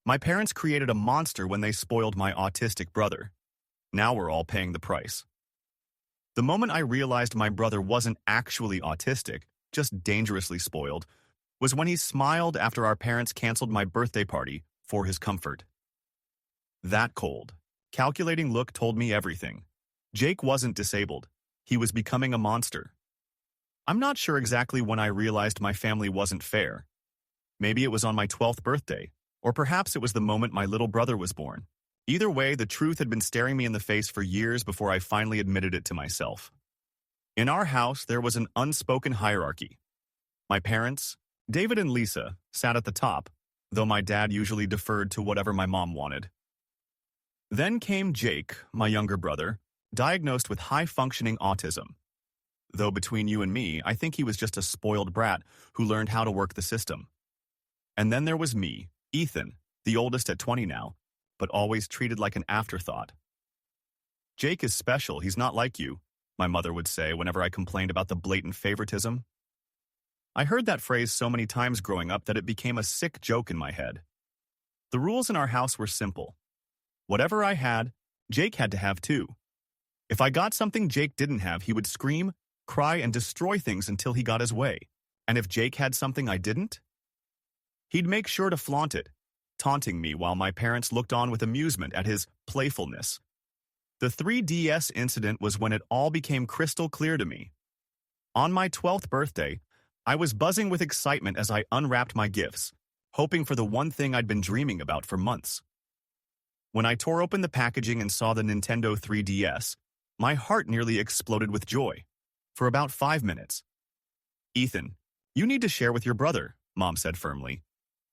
My parents created a monster when they spoiled my autistic brother. Now we're all paying the price. The moment I realized my brother wasn't actually autistic, just dangerously spoiled, was when he smiled after our parents canceled my birthday party for his comfort. That cold, calculating look told me everything. Jake wasn't disabled. He was becoming a monster. I'm not sure exactly when I realized my family wasn't fair. Maybe it was on my 12th birthday, or perhaps it was the moment my little brother was born. Either way, the truth had been staring me in the face for years before I finally admitted it to myself. In our house, there was an unspoken hierarchy. My parents, David and Lisa, sat at the top, though my dad usually deferred to whatever my mom wanted. Then came Jake, my younger brother, diagnosed with high-functioning autism. Though between you and me, I think he was just a spoiled brat who learned how to work the system. And then there was me, Ethan, the oldest at 20 now, but always treated like an afterthought. Jake is special, he's not like you, my mother would say whenever I complained about the blatant favoritism. I heard that phrase so many times growing up that it became a sick joke in my head. The rules in our house were simple. Whatever I had, Jake had to have too. If I got something Jake didn't have, he would scream, cry, and destroy things until he got his way. And if Jake had something I didn't, he'd make sure to flaunt it, taunting me while my parents looked on with amusement at his playfulness. The 3DS incident was when it all became crystal clear to me. On my 12th birthday, I was buzzing with excitement as I unwrapped my gifts, hoping for the one thing I'd been dreaming about for months. When I tore open the packaging and saw the Nintendo 3DS, my heart nearly exploded with joy. For about 5 minutes. "Ethan, you need to share with your brother," Mom said firmly.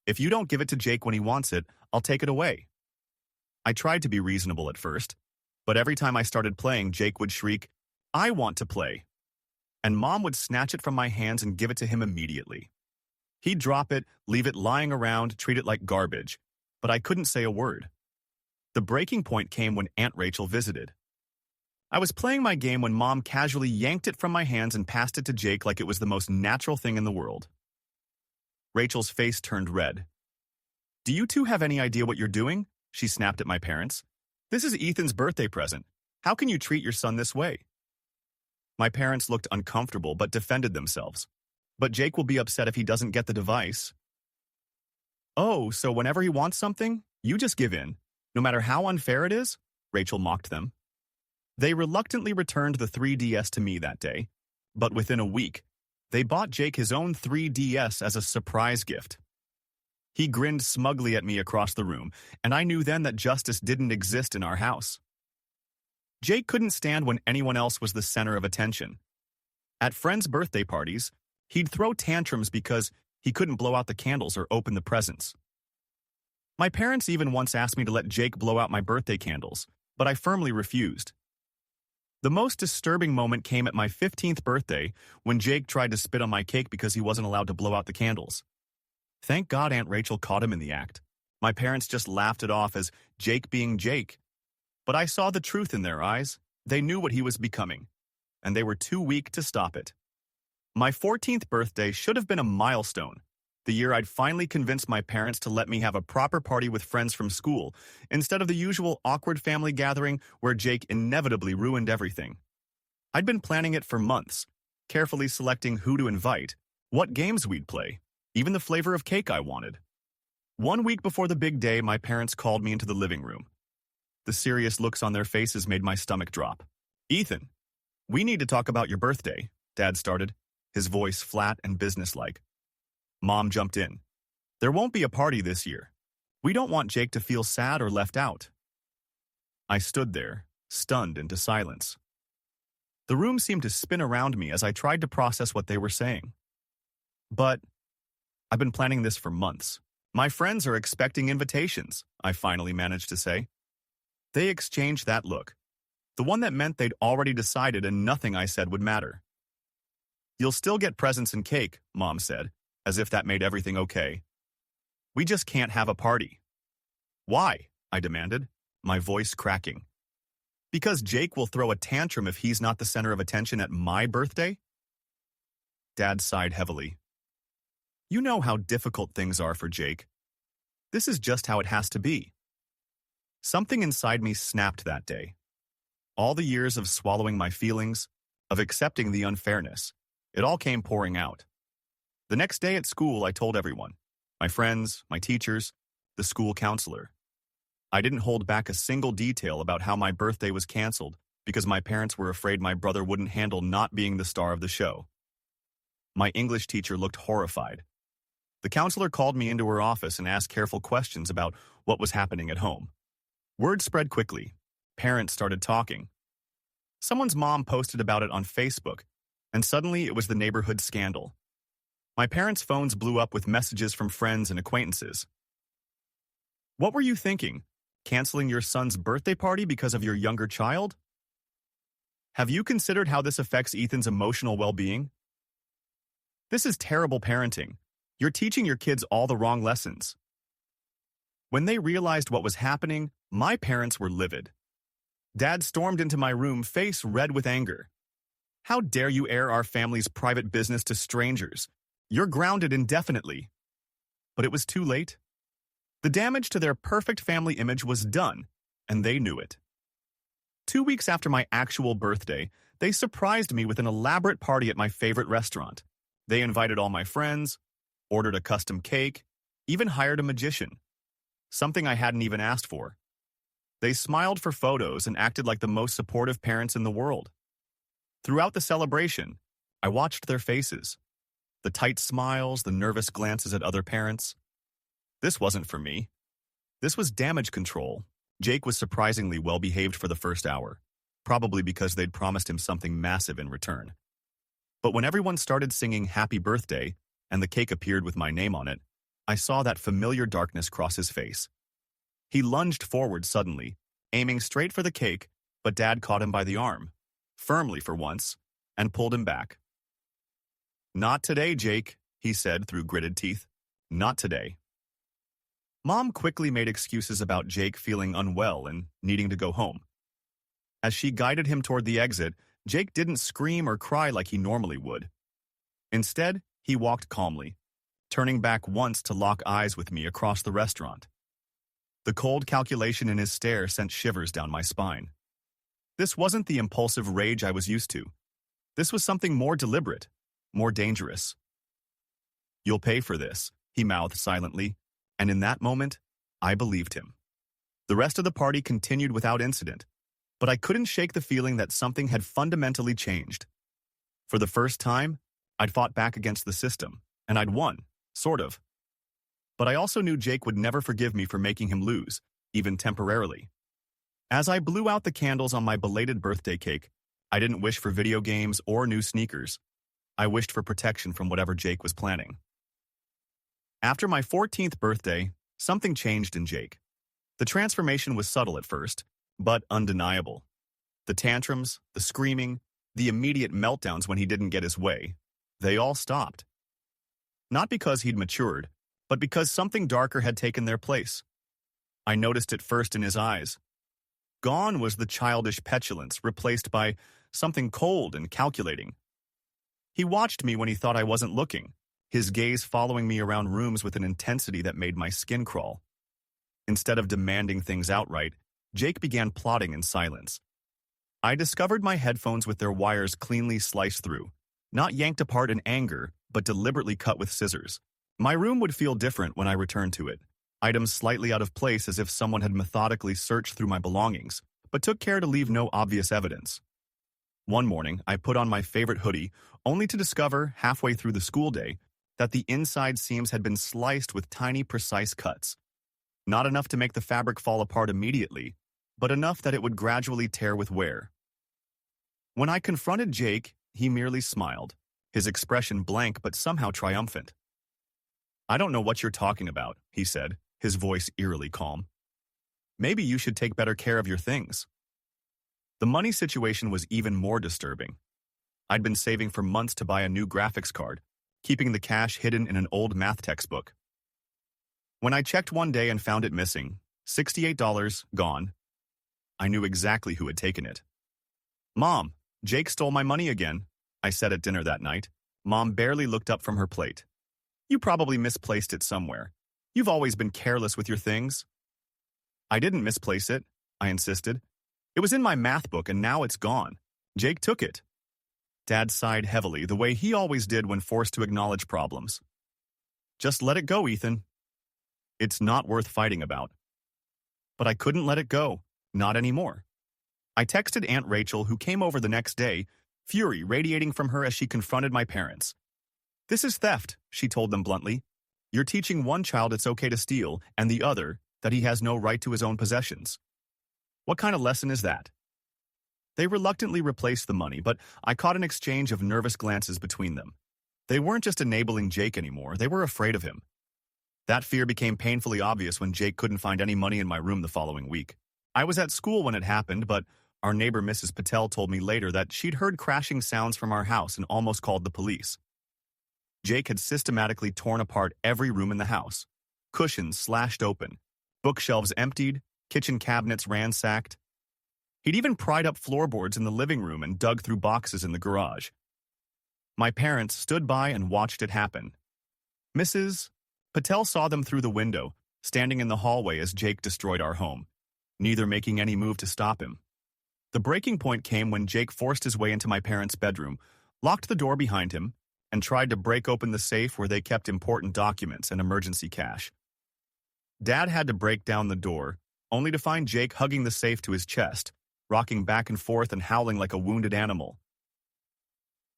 "If you don't give it to Jake when he wants it, I'll take it away." I tried to be reasonable at first, but every time I started playing, Jake would shriek, "I want to play." And Mom would snatch it from my hands and give it to him immediately. He'd drop it, leave it lying around, treat it like garbage, but I couldn't say a word. The breaking point came when Aunt Rachel visited. I was playing my game when Mom casually yanked it from my hands and passed it to Jake like it was the most natural thing in the world. Rachel's face turned red. "Do you two have any idea what you're doing?" she snapped at my parents. "This is Ethan's birthday present. How can you treat your son this way?" My parents looked uncomfortable but defended themselves. "But Jake will be upset if he doesn't get the device." "Oh, so whenever he wants something, you just give in, no matter how unfair it is?" Rachel mocked them. They reluctantly returned the 3DS to me that day, but within a week, they bought Jake his own 3DS as a surprise gift. He grinned smugly at me across the room, and I knew then that justice didn't exist in our house. Jake couldn't stand when anyone else was the center of attention. At friends' birthday parties, he'd throw tantrums because he couldn't blow out the candles or open the presents. My parents even once asked me to let Jake blow out my birthday candles, but I firmly refused. The most disturbing moment came at my 15th birthday when Jake tried to spit on my cake because he wasn't allowed to blow out the candles. Thank God Aunt Rachel caught him in the act. My parents just laughed it off as Jake being Jake. But I saw the truth in their eyes. They knew what he was becoming, and they were too weak to stop it. My 14th birthday should have been a milestone, the year I'd finally convinced my parents to let me have a proper party with friends from school, instead of the usual awkward family gathering where Jake inevitably ruined everything. I'd been planning it for months, carefully selecting who to invite, what games we'd play, even the flavor of cake I wanted. 1 week before the big day, my parents called me into the living room. The serious looks on their faces made my stomach drop. "Ethan, we need to talk about your birthday," Dad started, his voice flat and businesslike. Mom jumped in. "There won't be a party this year. We don't want Jake to feel sad or left out." I stood there, stunned into silence. The room seemed to spin around me as I tried to process what they were saying. "But I've been planning this for months. My friends are expecting invitations," I finally managed to say. They exchanged that look, the one that meant they'd already decided and nothing I said would matter. "You'll still get presents and cake," Mom said, as if that made everything okay. "We just can't have a party." "Why?" I demanded, my voice cracking. "Because Jake will throw a tantrum if he's not the center of attention at my birthday?" Dad sighed heavily. "You know how difficult things are for Jake. This is just how it has to be. Something inside me snapped that day. All the years of swallowing my feelings, of accepting the unfairness, it all came pouring out. The next day at school, I told everyone, my friends, my teachers, the school counselor. I didn't hold back a single detail about how my birthday was canceled because my parents were afraid my brother wouldn't handle not being the star of the show. My English teacher looked horrified. The counselor called me into her office and asked careful questions about what was happening at home. Word spread quickly. Parents started talking. Someone's mom posted about it on Facebook, and suddenly it was the neighborhood scandal. My parents' phones blew up with messages from friends and acquaintances. What were you thinking? Canceling your son's birthday party because of your younger child? Have you considered how this affects Ethan's emotional well-being? This is terrible parenting. You're teaching your kids all the wrong lessons. When they realized what was happening, my parents were livid. Dad stormed into my room, face red with anger. How dare you air our family's private business to strangers? You're grounded indefinitely. But it was too late. The damage to their perfect family image was done, and they knew it. 2 weeks after my actual birthday, they surprised me with an elaborate party at my favorite restaurant. They invited all my friends, ordered a custom cake, even hired a magician. Something I hadn't even asked for. They smiled for photos and acted like the most supportive parents in the world. Throughout the celebration, I watched their faces. The tight smiles, the nervous glances at other parents. This wasn't for me. This was damage control. Jake was surprisingly well-behaved for the first hour, probably because they'd promised him something massive in return. But when everyone started singing Happy Birthday and the cake appeared with my name on it, I saw that familiar darkness cross his face. He lunged forward suddenly, aiming straight for the cake, but Dad caught him by the arm, firmly for once, and pulled him back. "Not today, Jake," he said through gritted teeth. "Not today." Mom quickly made excuses about Jake feeling unwell and needing to go home. As she guided him toward the exit, Jake didn't scream or cry like he normally would. Instead, he walked calmly, turning back once to lock eyes with me across the restaurant. The cold calculation in his stare sent shivers down my spine. This wasn't the impulsive rage I was used to. This was something more deliberate, more dangerous. "You'll pay for this," he mouthed silently, and in that moment, I believed him. The rest of the party continued without incident, but I couldn't shake the feeling that something had fundamentally changed. For the first time, I'd fought back against the system, and I'd won, sort of. But I also knew Jake would never forgive me for making him lose, even temporarily. As I blew out the candles on my belated birthday cake, I didn't wish for video games or new sneakers. I wished for protection from whatever Jake was planning. After my 14th birthday, something changed in Jake. The transformation was subtle at first, but undeniable. The tantrums, the screaming, the immediate meltdowns when he didn't get his way, they all stopped. Not because he'd matured, but because something darker had taken their place. I noticed it first in his eyes. Gone was the childish petulance, replaced by something cold and calculating. He watched me when he thought I wasn't looking, his gaze following me around rooms with an intensity that made my skin crawl. Instead of demanding things outright, Jake began plotting in silence. I discovered my headphones with their wires cleanly sliced through, not yanked apart in anger, but deliberately cut with scissors. My room would feel different when I returned to it, items slightly out of place as if someone had methodically searched through my belongings, but took care to leave no obvious evidence. One morning, I put on my favorite hoodie, only to discover, halfway through the school day, that the inside seams had been sliced with tiny, precise cuts. Not enough to make the fabric fall apart immediately, but enough that it would gradually tear with wear. When I confronted Jake, he merely smiled, his expression blank but somehow triumphant. "I don't know what you're talking about," he said, his voice eerily calm. "Maybe you should take better care of your things." The money situation was even more disturbing. I'd been saving for months to buy a new graphics card, keeping the cash hidden in an old math textbook. When I checked one day and found it missing, $68 gone, I knew exactly who had taken it. "Mom, Jake stole my money again," I said at dinner that night. Mom barely looked up from her plate. "You probably misplaced it somewhere. You've always been careless with your things. I didn't misplace it, I insisted. It was in my math book and now it's gone. Jake took it. Dad sighed heavily, the way he always did when forced to acknowledge problems. Just let it go, Ethan. It's not worth fighting about. But I couldn't let it go, not anymore. I texted Aunt Rachel, who came over the next day, fury radiating from her as she confronted my parents. This is theft, she told them bluntly. You're teaching one child it's okay to steal, and the other that he has no right to his own possessions. What kind of lesson is that? They reluctantly replaced the money, but I caught an exchange of nervous glances between them. They weren't just enabling Jake anymore, they were afraid of him. That fear became painfully obvious when Jake couldn't find any money in my room the following week. I was at school when it happened, but our neighbor Mrs. Patel told me later that she'd heard crashing sounds from our house and almost called the police. Jake had systematically torn apart every room in the house. Cushions slashed open, bookshelves emptied, kitchen cabinets ransacked. He'd even pried up floorboards in the living room and dug through boxes in the garage. My parents stood by and watched it happen. Mrs. Patel saw them through the window, standing in the hallway as Jake destroyed our home, neither making any move to stop him. The breaking point came when Jake forced his way into my parents' bedroom, locked the door behind him, and tried to break open the safe where they kept important documents and emergency cash. Dad had to break down the door, only to find Jake hugging the safe to his chest, rocking back and forth and howling like a wounded animal.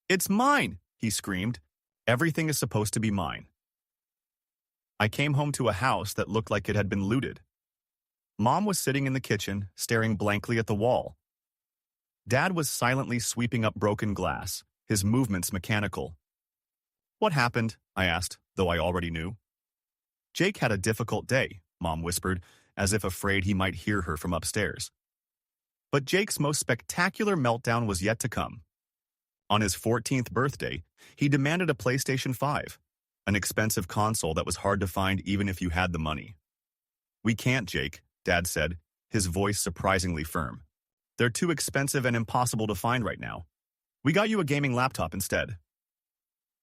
"It's mine!" he screamed. "Everything is supposed to be mine." I came home to a house that looked like it had been looted. Mom was sitting in the kitchen, staring blankly at the wall. Dad was silently sweeping up broken glass, his movements mechanical. "What happened?" I asked, though I already knew. "Jake had a difficult day," Mom whispered, as if afraid he might hear her from upstairs. But Jake's most spectacular meltdown was yet to come. On his 14th birthday, he demanded a PlayStation 5, an expensive console that was hard to find even if you had the money. "We can't, Jake," Dad said, his voice surprisingly firm. "They're too expensive and impossible to find right now. We got you a gaming laptop instead."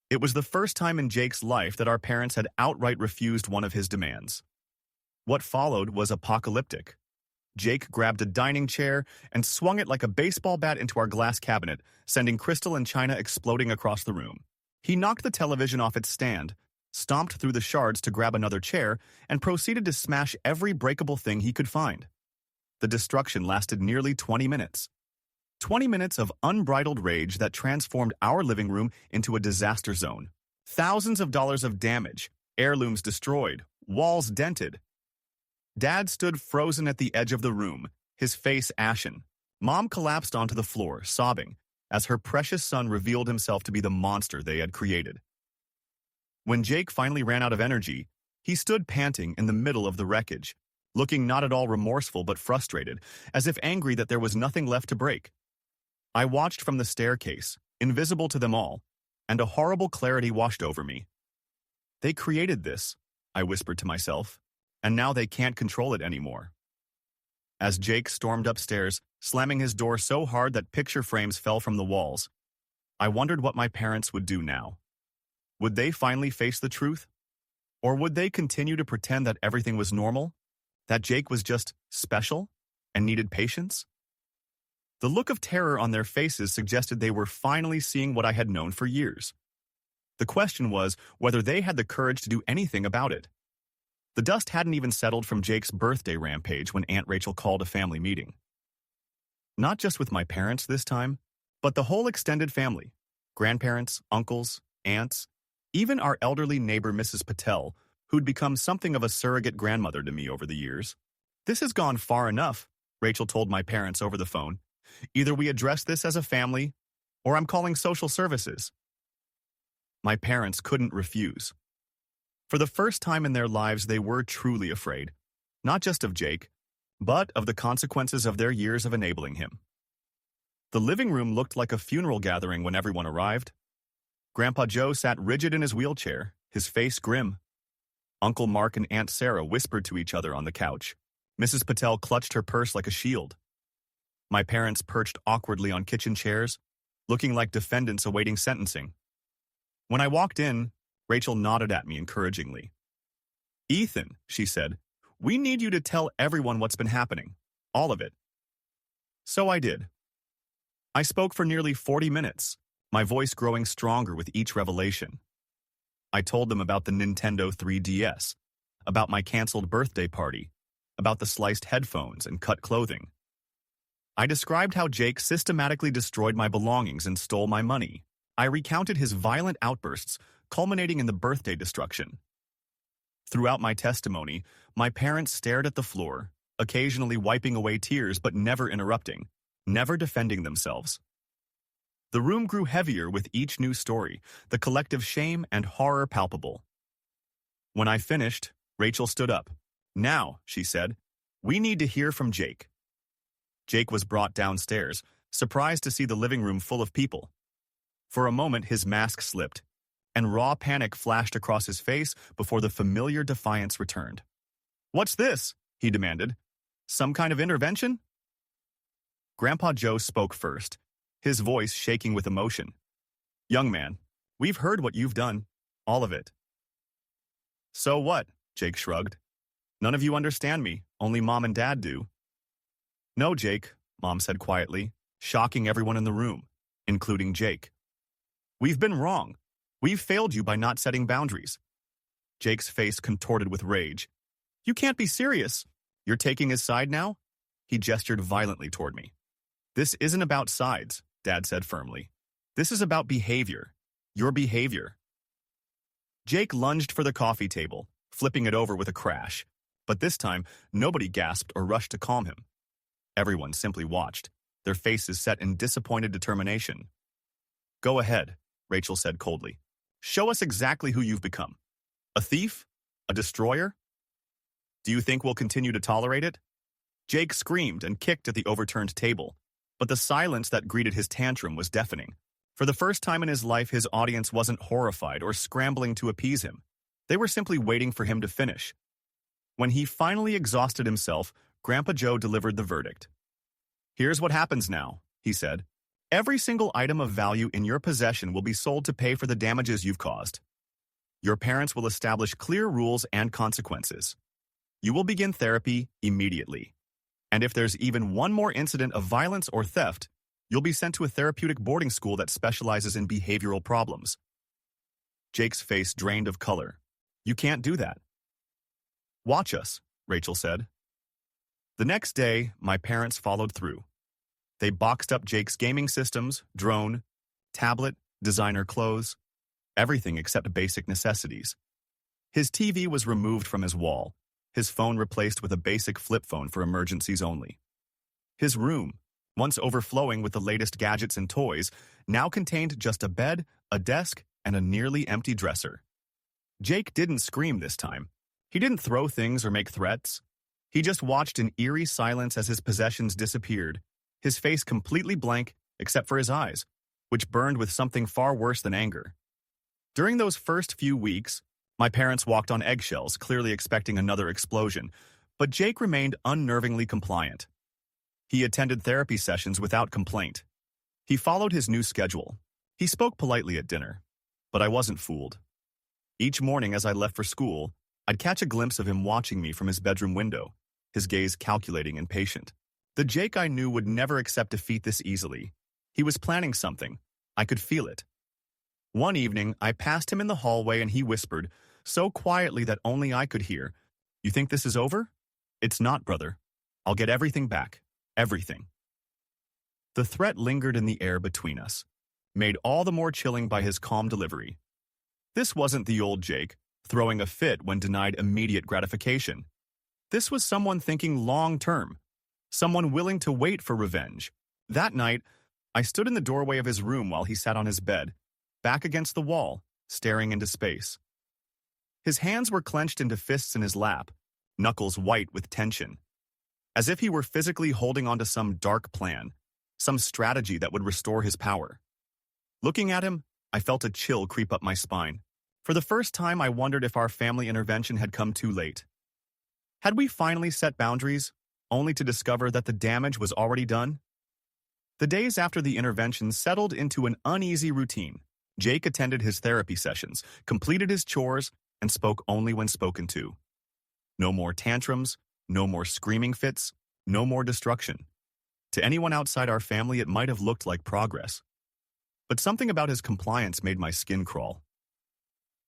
It was the first time in Jake's life that our parents had outright refused one of his demands. What followed was apocalyptic. Jake grabbed a dining chair and swung it like a baseball bat into our glass cabinet, sending crystal and china exploding across the room. He knocked the television off its stand, stomped through the shards to grab another chair, and proceeded to smash every breakable thing he could find. The destruction lasted nearly 20 minutes. 20 minutes of unbridled rage that transformed our living room into a disaster zone. Thousands of dollars of damage, heirlooms destroyed, walls dented. Dad stood frozen at the edge of the room, his face ashen. Mom collapsed onto the floor, sobbing, as her precious son revealed himself to be the monster they had created. When Jake finally ran out of energy, he stood panting in the middle of the wreckage, looking not at all remorseful but frustrated, as if angry that there was nothing left to break. I watched from the staircase, invisible to them all, and a horrible clarity washed over me. "They created this," I whispered to myself, "and now they can't control it anymore." As Jake stormed upstairs, slamming his door so hard that picture frames fell from the walls, I wondered what my parents would do now. Would they finally face the truth? Or would they continue to pretend that everything was normal? That Jake was just special and needed patience? The look of terror on their faces suggested they were finally seeing what I had known for years. The question was whether they had the courage to do anything about it. The dust hadn't even settled from Jake's birthday rampage when Aunt Rachel called a family meeting. Not just with my parents this time, but the whole extended family. Grandparents, uncles, aunts, even our elderly neighbor Mrs. Patel, who'd become something of a surrogate grandmother to me over the years. "This has gone far enough," Rachel told my parents over the phone. "Either we address this as a family, or I'm calling social services." My parents couldn't refuse. For the first time in their lives, they were truly afraid, not just of Jake, but of the consequences of their years of enabling him. The living room looked like a funeral gathering when everyone arrived. Grandpa Joe sat rigid in his wheelchair, his face grim. Uncle Mark and Aunt Sarah whispered to each other on the couch. Mrs. Patel clutched her purse like a shield. My parents perched awkwardly on kitchen chairs, looking like defendants awaiting sentencing. When I walked in, Rachel nodded at me encouragingly. "Ethan," she said, "we need you to tell everyone what's been happening. All of it." So I did. I spoke for nearly 40 minutes, my voice growing stronger with each revelation. I told them about the Nintendo 3DS, about my canceled birthday party, about the sliced headphones and cut clothing. I described how Jake systematically destroyed my belongings and stole my money. I recounted his violent outbursts, culminating in the birthday destruction. Throughout my testimony, my parents stared at the floor, occasionally wiping away tears but never interrupting, never defending themselves. The room grew heavier with each new story, the collective shame and horror palpable. When I finished, Rachel stood up. "Now," she said, "we need to hear from Jake." Jake was brought downstairs, surprised to see the living room full of people. For a moment, his mask slipped, and raw panic flashed across his face before the familiar defiance returned. "What's this?" he demanded. "Some kind of intervention?" Grandpa Joe spoke first, his voice shaking with emotion. "Young man, we've heard what you've done, all of it." "So what?" Jake shrugged. "None of you understand me, only Mom and Dad do." "No, Jake," Mom said quietly, shocking everyone in the room, including Jake. "We've been wrong. We've failed you by not setting boundaries." Jake's face contorted with rage. "You can't be serious. You're taking his side now?" He gestured violently toward me. "This isn't about sides," Dad said firmly. "This is about behavior. Your behavior." Jake lunged for the coffee table, flipping it over with a crash. But this time, nobody gasped or rushed to calm him. Everyone simply watched, their faces set in disappointed determination. "Go ahead," Rachel said coldly. "Show us exactly who you've become. A thief? A destroyer? Do you think we'll continue to tolerate it?" Jake screamed and kicked at the overturned table, but the silence that greeted his tantrum was deafening. For the first time in his life, his audience wasn't horrified or scrambling to appease him. They were simply waiting for him to finish. When he finally exhausted himself, Grandpa Joe delivered the verdict. "Here's what happens now," he said. "Every single item of value in your possession will be sold to pay for the damages you've caused. Your parents will establish clear rules and consequences. You will begin therapy immediately. And if there's even one more incident of violence or theft, you'll be sent to a therapeutic boarding school that specializes in behavioral problems." Jake's face drained of color. "You can't do that." "Watch us," Rachel said. The next day, my parents followed through. They boxed up Jake's gaming systems, drone, tablet, designer clothes, everything except basic necessities. His TV was removed from his wall, his phone replaced with a basic flip phone for emergencies only. His room, once overflowing with the latest gadgets and toys, now contained just a bed, a desk, and a nearly empty dresser. Jake didn't scream this time. He didn't throw things or make threats. He just watched in eerie silence as his possessions disappeared, his face completely blank except for his eyes, which burned with something far worse than anger. During those first few weeks, my parents walked on eggshells, clearly expecting another explosion, but Jake remained unnervingly compliant. He attended therapy sessions without complaint. He followed his new schedule. He spoke politely at dinner, but I wasn't fooled. Each morning as I left for school, I'd catch a glimpse of him watching me from his bedroom window, his gaze calculating and patient. The Jake I knew would never accept defeat this easily. He was planning something. I could feel it. One evening, I passed him in the hallway and he whispered, so quietly that only I could hear, "You think this is over? It's not, brother. I'll get everything back. Everything." The threat lingered in the air between us, made all the more chilling by his calm delivery. This wasn't the old Jake, throwing a fit when denied immediate gratification. This was someone thinking long-term, someone willing to wait for revenge. That night, I stood in the doorway of his room while he sat on his bed, back against the wall, staring into space. His hands were clenched into fists in his lap, knuckles white with tension, as if he were physically holding onto some dark plan, some strategy that would restore his power. Looking at him, I felt a chill creep up my spine. For the first time, I wondered if our family intervention had come too late. Had we finally set boundaries, only to discover that the damage was already done? The days after the intervention settled into an uneasy routine. Jake attended his therapy sessions, completed his chores, and spoke only when spoken to. No more tantrums, no more screaming fits, no more destruction. To anyone outside our family, it might have looked like progress. But something about his compliance made my skin crawl.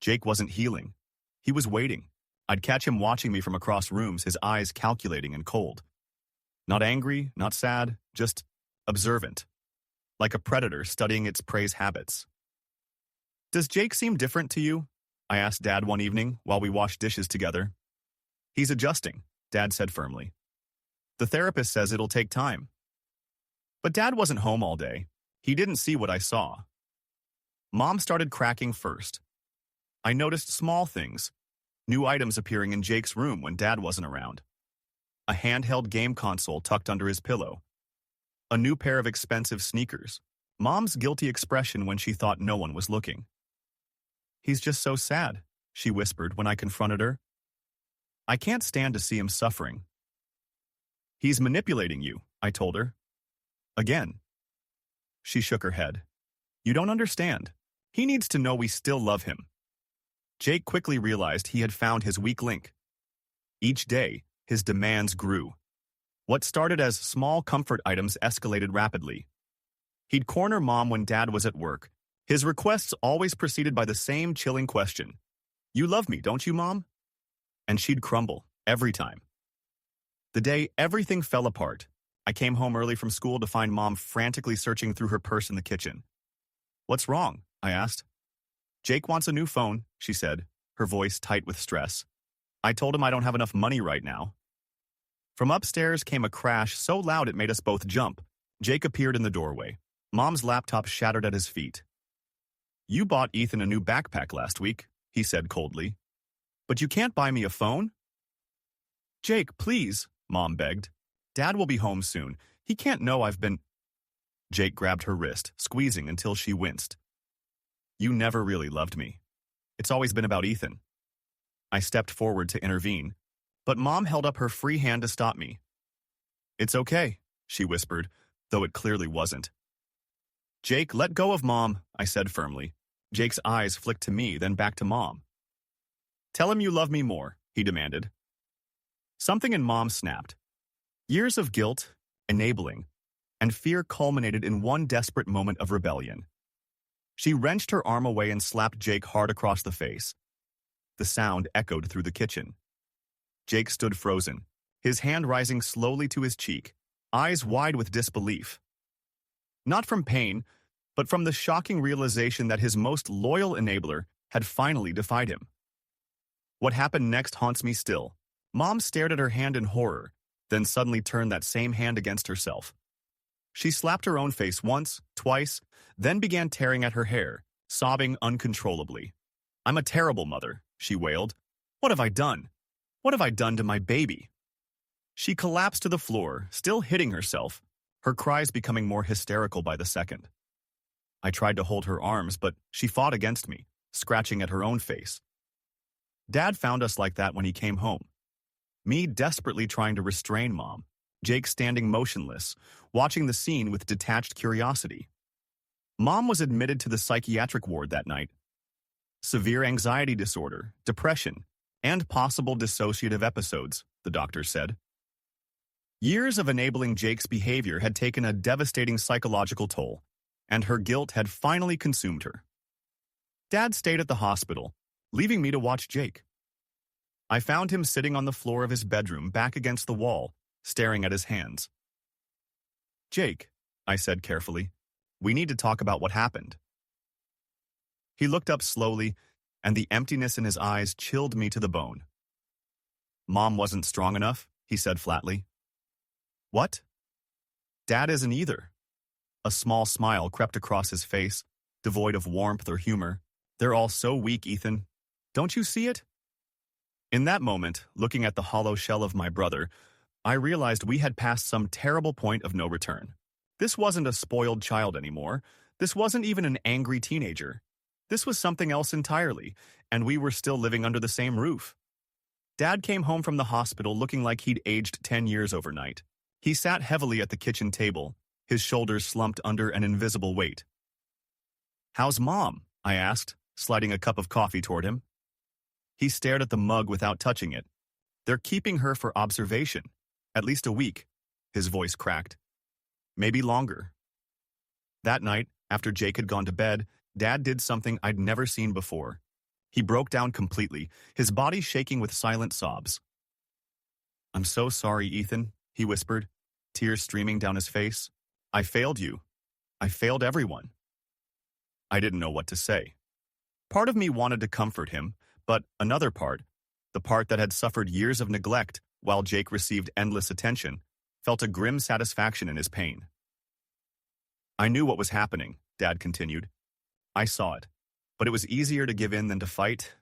Jake wasn't healing. He was waiting. I'd catch him watching me from across rooms, his eyes calculating and cold. Not angry, not sad, just observant. Like a predator studying its prey's habits. "Does Jake seem different to you?" I asked Dad one evening while we washed dishes together. "He's adjusting," Dad said firmly. "The therapist says it'll take time." But Dad wasn't home all day. He didn't see what I saw. Mom started cracking first. I noticed small things. New items appearing in Jake's room when Dad wasn't around. A handheld game console tucked under his pillow. A new pair of expensive sneakers. Mom's guilty expression when she thought no one was looking. "He's just so sad," she whispered when I confronted her. "I can't stand to see him suffering." "He's manipulating you," I told her. "Again." She shook her head. "You don't understand. He needs to know we still love him." Jake quickly realized he had found his weak link. Each day, his demands grew. What started as small comfort items escalated rapidly. He'd corner Mom when Dad was at work. His requests always preceded by the same chilling question. "You love me, don't you, Mom?" And she'd crumble, every time. The day everything fell apart, I came home early from school to find Mom frantically searching through her purse in the kitchen. "What's wrong?" I asked. "Jake wants a new phone," she said, her voice tight with stress. "I told him I don't have enough money right now." From upstairs came a crash so loud it made us both jump. Jake appeared in the doorway. Mom's laptop shattered at his feet. "You bought Ethan a new backpack last week," he said coldly. "But you can't buy me a phone?" "Jake, please," Mom begged. "Dad will be home soon. He can't know I've been—" Jake grabbed her wrist, squeezing until she winced. "You never really loved me. It's always been about Ethan." I stepped forward to intervene, but Mom held up her free hand to stop me. "It's okay," she whispered, though it clearly wasn't. "Jake, let go of Mom," I said firmly. Jake's eyes flicked to me, then back to Mom. "Tell him you love me more," he demanded. Something in Mom snapped. Years of guilt, enabling, and fear culminated in one desperate moment of rebellion. She wrenched her arm away and slapped Jake hard across the face. The sound echoed through the kitchen. Jake stood frozen, his hand rising slowly to his cheek, eyes wide with disbelief. Not from pain, but from the shocking realization that his most loyal enabler had finally defied him. What happened next haunts me still. Mom stared at her hand in horror, then suddenly turned that same hand against herself. She slapped her own face once, twice, then began tearing at her hair, sobbing uncontrollably. "I'm a terrible mother," she wailed. "What have I done? What have I done to my baby?" She collapsed to the floor, still hitting herself, her cries becoming more hysterical by the second. I tried to hold her arms, but she fought against me, scratching at her own face. Dad found us like that when he came home. Me desperately trying to restrain Mom, Jake standing motionless, watching the scene with detached curiosity. Mom was admitted to the psychiatric ward that night. Severe anxiety disorder, depression, and possible dissociative episodes, the doctor said. Years of enabling Jake's behavior had taken a devastating psychological toll, and her guilt had finally consumed her. Dad stayed at the hospital, leaving me to watch Jake. I found him sitting on the floor of his bedroom, back against the wall, staring at his hands. "Jake," I said carefully, "we need to talk about what happened." He looked up slowly, and the emptiness in his eyes chilled me to the bone. "Mom wasn't strong enough," he said flatly. "What?" "Dad isn't either." A small smile crept across his face, devoid of warmth or humor. "They're all so weak, Ethan. Don't you see it?" In that moment, looking at the hollow shell of my brother, I realized we had passed some terrible point of no return. This wasn't a spoiled child anymore. This wasn't even an angry teenager. This was something else entirely, and we were still living under the same roof. Dad came home from the hospital looking like he'd aged 10 years overnight. He sat heavily at the kitchen table, his shoulders slumped under an invisible weight. "How's Mom?" I asked, sliding a cup of coffee toward him. He stared at the mug without touching it, They're keeping her for observation. At least a week. His voice cracked. Maybe longer. That night, after Jake had gone to bed, Dad did something I'd never seen before. He broke down completely, his body shaking with silent sobs. "I'm so sorry, Ethan," he whispered, tears streaming down his face. "I failed you. I failed everyone." I didn't know what to say. Part of me wanted to comfort him, but another part, the part that had suffered years of neglect while Jake received endless attention, felt a grim satisfaction in his pain. "I knew what was happening," Dad continued. "I saw it, but it was easier to give in than to fight.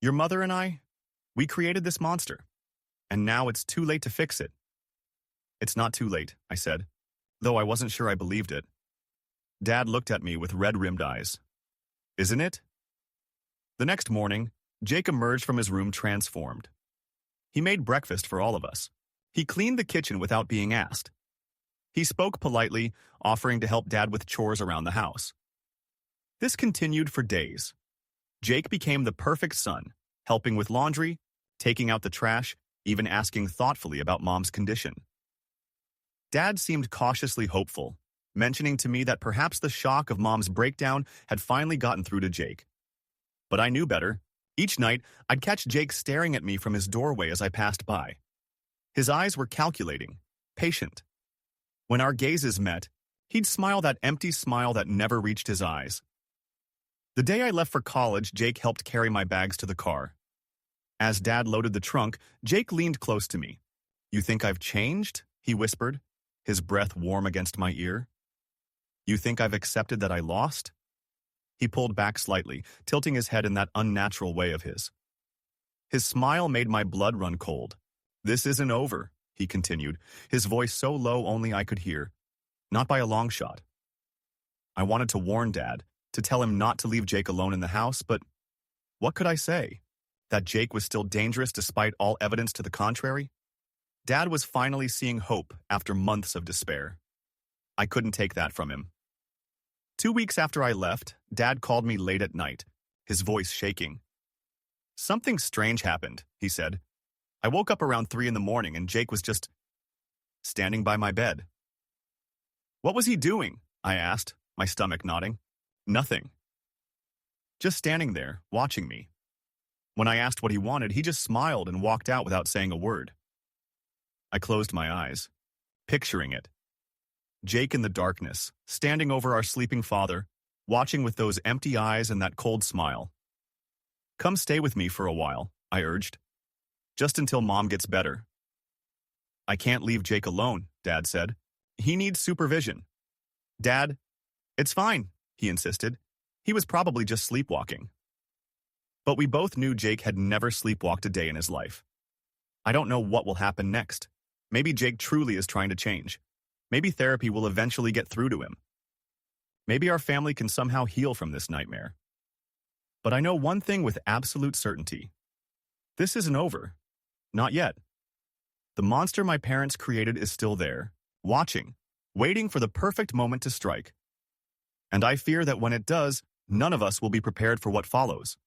Your mother and I, we created this monster, and now it's too late to fix it." "It's not too late," I said, though I wasn't sure I believed it. Dad looked at me with red-rimmed eyes. "Isn't it?" The next morning, Jake emerged from his room transformed. He made breakfast for all of us. He cleaned the kitchen without being asked. He spoke politely, offering to help Dad with chores around the house. This continued for days. Jake became the perfect son, helping with laundry, taking out the trash, even asking thoughtfully about Mom's condition. Dad seemed cautiously hopeful, mentioning to me that perhaps the shock of Mom's breakdown had finally gotten through to Jake. But I knew better. Each night, I'd catch Jake staring at me from his doorway as I passed by. His eyes were calculating, patient. When our gazes met, he'd smile that empty smile that never reached his eyes. The day I left for college, Jake helped carry my bags to the car. As Dad loaded the trunk, Jake leaned close to me. "You think I've changed?" he whispered, his breath warm against my ear. "You think I've accepted that I lost?" He pulled back slightly, tilting his head in that unnatural way of his. His smile made my blood run cold. "This isn't over," he continued, his voice so low only I could hear. "Not by a long shot." I wanted to warn Dad, to tell him not to leave Jake alone in the house, but what could I say? That Jake was still dangerous despite all evidence to the contrary? Dad was finally seeing hope after months of despair. I couldn't take that from him. 2 weeks after I left, Dad called me late at night, his voice shaking. "Something strange happened," he said. "I woke up around 3 in the morning and Jake was just standing by my bed." "What was he doing?" I asked, my stomach nodding. "Nothing. Just standing there, watching me. When I asked what he wanted, he just smiled and walked out without saying a word." I closed my eyes, picturing it. Jake in the darkness, standing over our sleeping father, watching with those empty eyes and that cold smile. "Come stay with me for a while," I urged. "Just until Mom gets better." "I can't leave Jake alone," Dad said. "He needs supervision." "Dad, it's fine," he insisted. "He was probably just sleepwalking." But we both knew Jake had never sleepwalked a day in his life. I don't know what will happen next. Maybe Jake truly is trying to change. Maybe therapy will eventually get through to him. Maybe our family can somehow heal from this nightmare. But I know one thing with absolute certainty. This isn't over. Not yet. The monster my parents created is still there, watching, waiting for the perfect moment to strike. And I fear that when it does, none of us will be prepared for what follows.